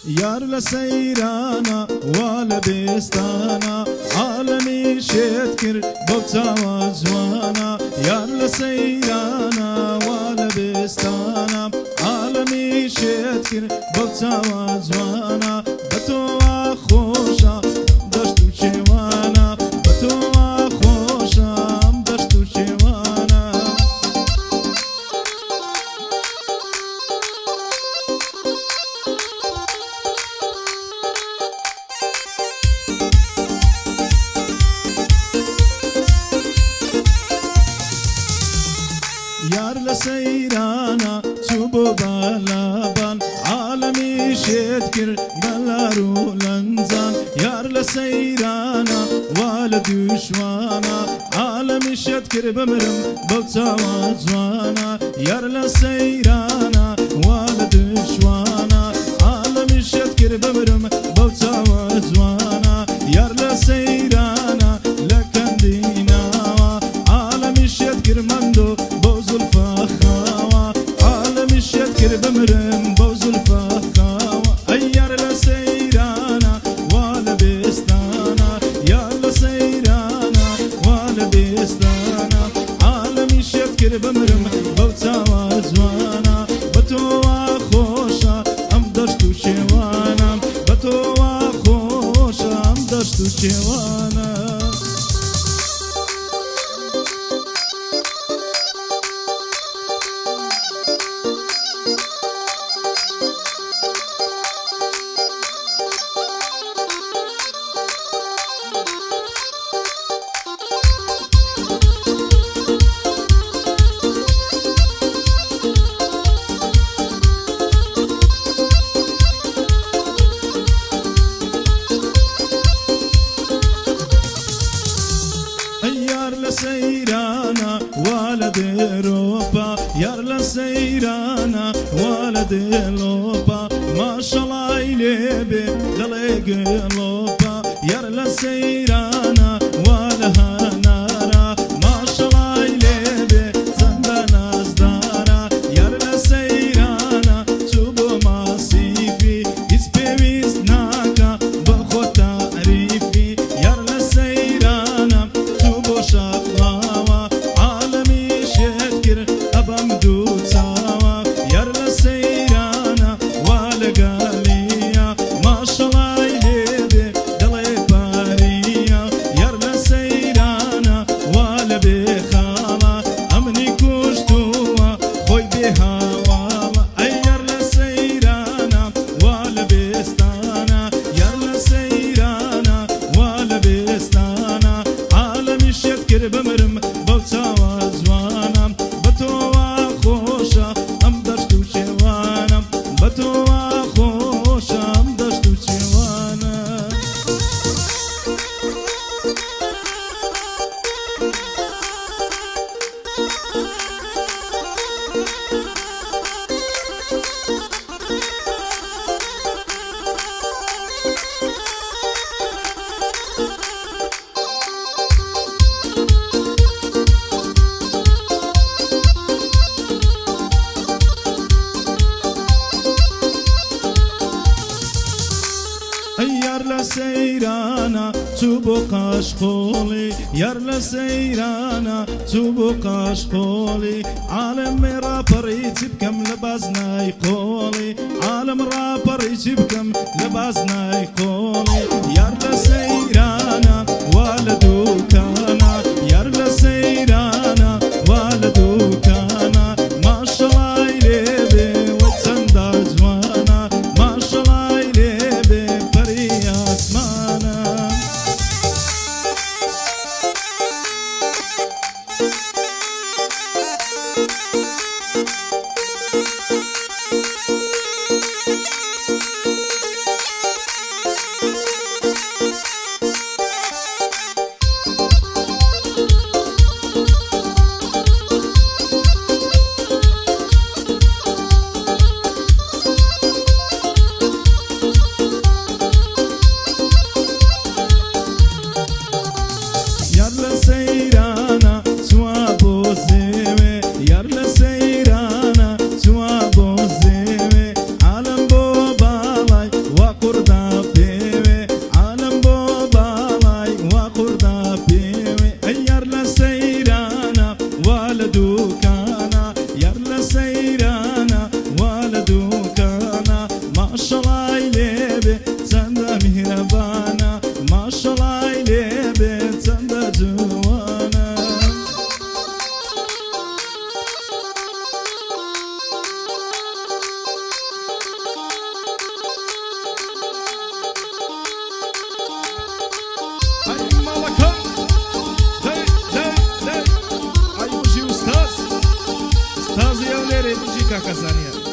يار لسيرانا ولا بستانا عالمي شتكر بوتا وزوانا يار لسيرانا ولا بستانا عالمي شتكر بوتا وزوانا بتو خوشا دشتو شوانا بتو خوشا دشتو شوانا يار لسيرانا تبو بالابان عالمي شتكر بلارو لنزان يار لسيرانا ولا دشوانا عالمي شتكر بمرم بوتا وزوانا يار لسيرانا ولا دشوانا عالمي شتكر بمرم بوتا وزوانا يار لسيرانا لكن ديناوا عالمي شتكر مندو بوزل فخاوا عالمي شتكر بمرم بوزل فخاوا ايار لسيرانا ولا بستانا يا لسيرانا ولا بستانا عالمي شتكر بمرم بوتا وزوانا بتو خوشا ام دشتو شوانا بتو خوشا ام دشتو شوانا يار لسيرانا ولد اوروبا يار لسيرانا ولد اوروبا ما شاء الله يلبي لليق لوبا يار لسيرانا ولا هنارا ما شاء الله يلبي زندنا زدارا يار لسيرانا تبو ماسيفي يسبيويز ناكا بخو تعريفي يار لسيرانا شقلاوة عالمي شكر أبم دوتاوة يار لسيرانا ولا قالية ما شاء الله يلبي دلي بارية يار لسيرانا ولا بخالة أمني كشتوة خوي بها والله أي يار لسيرانا ولا بستانا يار لسيرانا ولا بستانا عالمي شتكر بمرم بوتا وزوانا بتو خوشا ام دشتو شوانا بتو خوشا ام دشتو شوانا يار لسيرانا تبقى شخولي يار لسيرانا تبقى شخولي عالم رابر يتبكم لبازنا يقولي عالم رابر يتبكم لبازنا يقولي يار لسيرانا ولدو كانا يار لسيرانا ولدو كانا ما شاء الله يلبي وتسندر زوانا ما شاء الله يلبي اسمانا کاکە زانیار